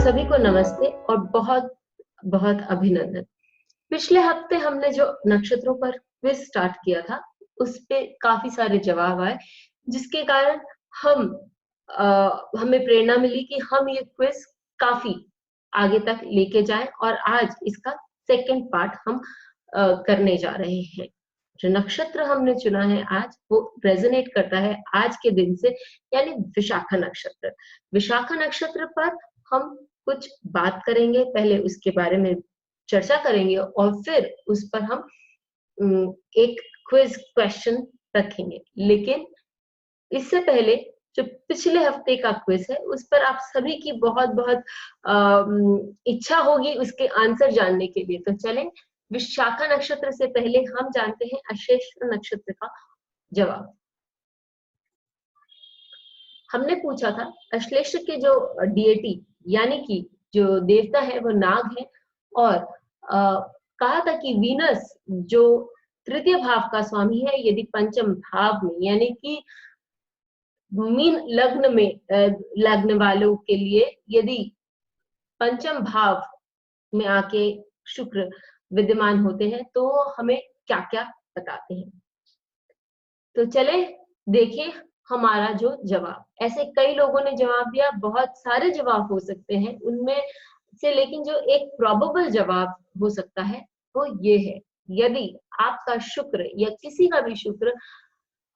सभी को नमस्ते और बहुत बहुत अभिनंदन। पिछले हफ्ते हमने जो नक्षत्रों पर क्विज स्टार्ट किया था, उस पे काफी सारे जवाब आए, जिसके कारण हम हमें प्रेरणा मिली कि हम ये क्विज काफी आगे तक लेके जाएं और आज इसका सेकंड पार्ट हम करने जा रहे हैं। जो नक्षत्र हमने चुना है आज, वो रेजोनेट करता है आज के दिन से, यानी विशाखा नक्षत्र। विशाखा नक्षत्र पर हम कुछ बात करेंगे, पहले उसके बारे में चर्चा करेंगे और फिर उस पर हम एक क्विज क्वेश्चन रखेंगे। लेकिन इससे पहले जो पिछले हफ्ते का क्विज है, उस पर आप सभी की बहुत बहुत इच्छा होगी उसके आंसर जानने के लिए। तो चलें, विशाखा नक्षत्र से पहले हम जानते हैं अश्लेषा नक्षत्र का जवाब। हमने पूछा था अश्लेष के जो डीएटी यानी कि जो देवता है वो नाग है, और कहा था कि वीनस जो तृतीय भाव का स्वामी है, यदि पंचम भाव में यानी कि मीन लग्न में लग्न वालों के लिए यदि पंचम भाव में आके शुक्र विद्यमान होते हैं तो हमें क्या क्या बताते हैं। तो चले देखें हमारा जो जवाब। ऐसे कई लोगों ने जवाब दिया, बहुत सारे जवाब हो सकते हैं उनमें से, लेकिन जो एक प्रोबेबल जवाब हो सकता है वो ये है, यदि आपका शुक्र या किसी का भी शुक्र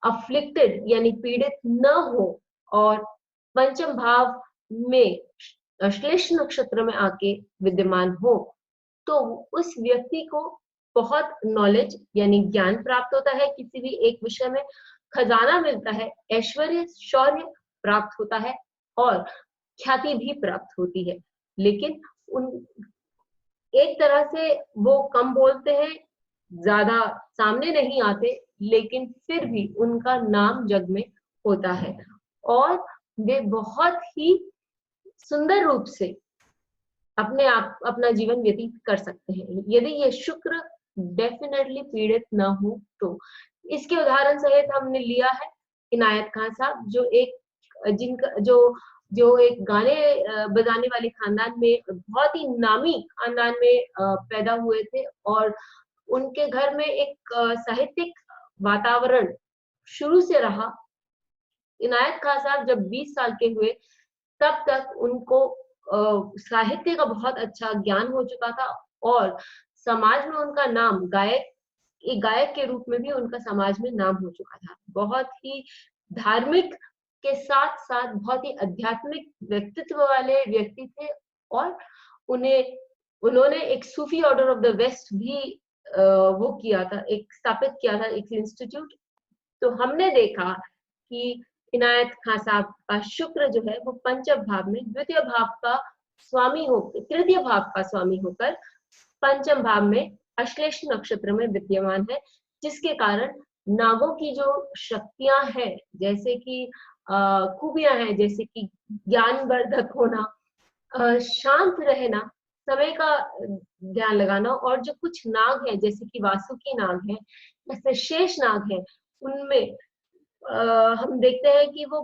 अफ्लिक्टेड यानी पीड़ित न हो और पंचम भाव में अश्लेष नक्षत्र में आके विद्यमान हो, तो उस व्यक्ति को बहुत नॉलेज यानी ज्ञान प्राप्त होता है, किसी भी एक विषय में खजाना मिलता है, ऐश्वर्य शौर्य प्राप्त होता है और ख्याति भी प्राप्त होती है। लेकिन उन एक तरह से वो कम बोलते हैं, ज्यादा सामने नहीं आते, लेकिन फिर भी उनका नाम जग में होता है और वे बहुत ही सुंदर रूप से अपने आप अपना जीवन व्यतीत कर सकते हैं, यदि ये शुक्र डेफिनेटली पीड़ित न हो तो। इसके उदाहरण सहित हमने लिया है इनायत खान साहब, जो एक जिनका जो जो एक गाने बजाने वाले खानदान में, बहुत ही नामी खानदान में पैदा हुए थे और उनके घर में एक साहित्यिक वातावरण शुरू से रहा। इनायत खान साहब जब 20 साल के हुए, तब तक उनको साहित्य का बहुत अच्छा ज्ञान हो चुका था और समाज में उनका नाम एक गायक के रूप में भी उनका समाज में नाम हो चुका था। बहुत ही धार्मिक के साथ साथ बहुत ही आध्यात्मिक व्यक्तित्व वाले व्यक्ति थे और उन्होंने एक सूफी ऑर्डर ऑफ द वेस्ट भी वो किया था, एक स्थापित किया था, एक इंस्टीट्यूट। तो हमने देखा कि इनायत खान साहब का शुक्र जो है वो पंचम भाव में द्वितीय भाव का स्वामी हो तृतीय भाव का स्वामी होकर पंचम भाव में अश्लेष नक्षत्र में विद्यमान है, जिसके कारण नागों की जो शक्तियां हैं, जैसे कि खूबियां हैं, जैसे कि ज्ञानवर्धक होना, शांत रहना, समय का ध्यान लगाना, और जो कुछ नाग है जैसे कि वासुकी नाग है, जैसे शेष नाग है, उनमें हम देखते हैं कि वो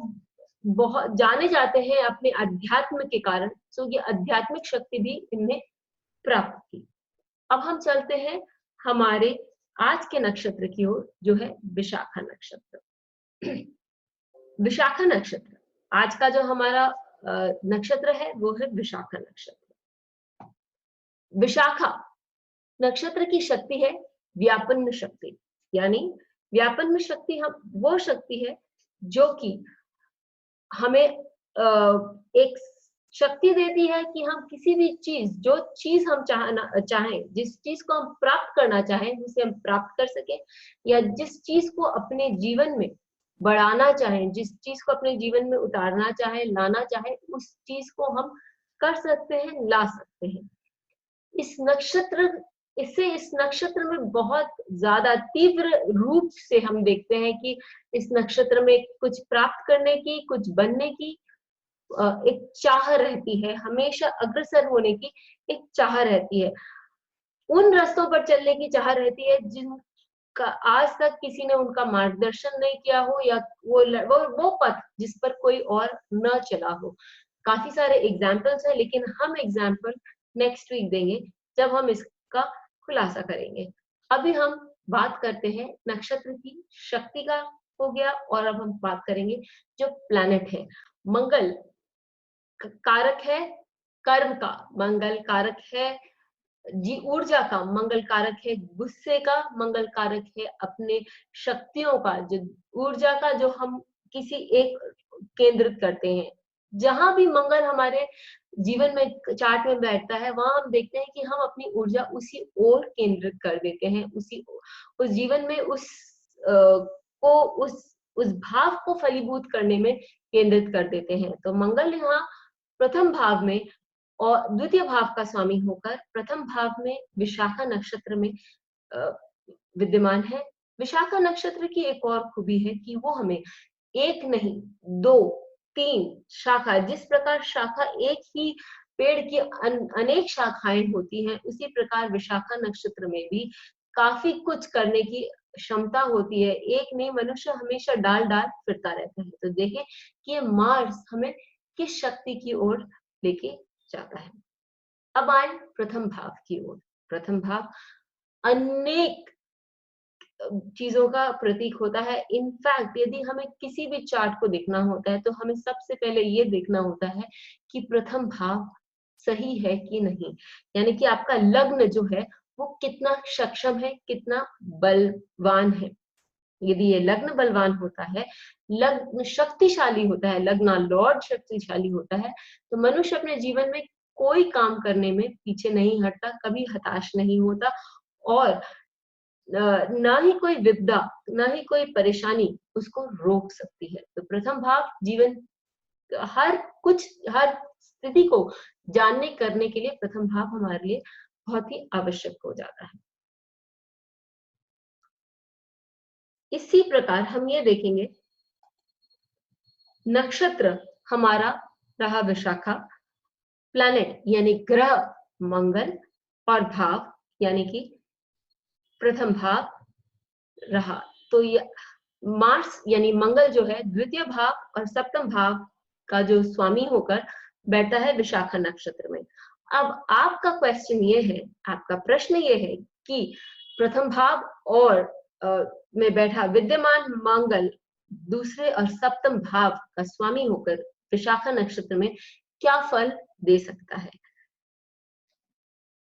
बहुत जाने जाते हैं अपने अध्यात्म के कारण। सो ये आध्यात्मिक शक्ति भी इनमें प्राप्त की। अब हम चलते हैं हमारे आज के नक्षत्र की ओर, जो है विशाखा नक्षत्र। विशाखा नक्षत्र आज का जो हमारा नक्षत्र है वो है विशाखा नक्षत्र। विशाखा नक्षत्र की शक्ति है व्यापन्न शक्ति, यानी व्यापन्न शक्ति हम वो शक्ति है जो कि हमें एक शक्ति देती है कि हम किसी भी चीज, जो चीज हम चाहें, जिस चीज को हम प्राप्त करना चाहें, उसे हम प्राप्त कर सके, या जिस चीज को अपने जीवन में बढ़ाना चाहें, जिस चीज को अपने जीवन में उतारना चाहें, लाना चाहें, उस चीज को हम कर सकते हैं, ला सकते हैं। इस नक्षत्र में बहुत ज्यादा तीव्र रूप से हम देखते हैं कि इस नक्षत्र में कुछ प्राप्त करने की, कुछ बनने की एक चाह रहती है, हमेशा अग्रसर होने की एक चाह रहती है, उन रास्तों पर चलने की चाह रहती है जिनका आज तक किसी ने उनका मार्गदर्शन नहीं किया हो, या वो पथ जिस पर कोई और न चला हो। काफी सारे एग्जाम्पल्स हैं, लेकिन हम एग्जाम्पल नेक्स्ट वीक देंगे जब हम इसका खुलासा करेंगे। अभी हम बात करते हैं नक्षत्र की शक्ति का, हो गया, और अब हम बात करेंगे जो प्लैनेट है। मंगल कारक है कर्म का, मंगल कारक है जी ऊर्जा का, मंगल कारक है गुस्से का, मंगल कारक है अपने शक्तियों का, जो ऊर्जा का जो हम किसी एक केंद्रित करते हैं। जहां भी मंगल हमारे जीवन में चार्ट में बैठता है, वहां हम देखते हैं कि हम अपनी ऊर्जा उसी ओर केंद्रित कर देते हैं, उस जीवन में को उस भाव को फलीभूत करने में केंद्रित कर देते हैं। तो मंगल यहाँ प्रथम भाव में और द्वितीय भाव का स्वामी होकर प्रथम भाव में विशाखा नक्षत्र में विद्यमान है। विशाखा नक्षत्र की एक और खूबी है कि वो हमें एक नहीं, दो, तीन शाखा, जिस प्रकार शाखा एक ही पेड़ की अनेक शाखाएं होती हैं, उसी प्रकार विशाखा नक्षत्र में भी काफी कुछ करने की क्षमता होती है। एक नहीं, मनुष्य हमेशा डाल डाल फिरता रहता है। तो देखें कि ये मार्स हमें किस शक्ति की ओर लेके जाता है। अब आए प्रथम भाव की ओर। प्रथम भाव अनेक चीजों का प्रतीक होता है। इनफैक्ट यदि हमें किसी भी चार्ट को देखना होता है तो हमें सबसे पहले ये देखना होता है कि प्रथम भाव सही है कि नहीं, यानी कि आपका लग्न जो है वो कितना सक्षम है, कितना बलवान है। यदि ये लग्न बलवान होता है, लग्न शक्तिशाली होता है, लग्न लॉर्ड शक्तिशाली होता है, तो मनुष्य अपने जीवन में कोई काम करने में पीछे नहीं हटता, कभी हताश नहीं होता, और ना ही कोई विपदा, ना ही कोई परेशानी उसको रोक सकती है। तो प्रथम भाव जीवन हर स्थिति को जानने करने के लिए प्रथम भाव हमारे लिए बहुत ही आवश्यक हो जाता है। इसी प्रकार हम ये देखेंगे, नक्षत्र हमारा रहा विशाखा, प्लैनेट यानी ग्रह मंगल, और भाव यानी कि प्रथम भाव रहा। तो ये मार्स यानी मंगल जो है द्वितीय भाव और सप्तम भाव का जो स्वामी होकर बैठता है विशाखा नक्षत्र में। अब आपका क्वेश्चन ये है, आपका प्रश्न ये है कि प्रथम भाव और में बैठा विद्यमान मंगल दूसरे और सप्तम भाव का स्वामी होकर विशाखा नक्षत्र में क्या फल दे सकता है।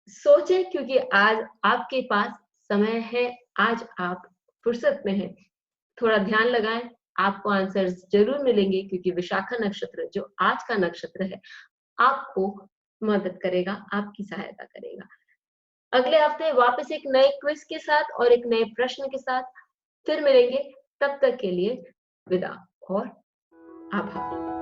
सोचें, क्योंकि आज आपके पास समय है, आज आप फुर्सत में हैं, थोड़ा ध्यान लगाएं, आपको आंसर्स जरूर मिलेंगे, क्योंकि विशाखा नक्षत्र जो आज का नक्षत्र है आपको मदद करेगा, आपकी सहायता करेगा। अगले हफ्ते वापस एक नए क्विज के साथ और एक नए प्रश्न के साथ फिर मिलेंगे। तब तक के लिए विदा और आभार।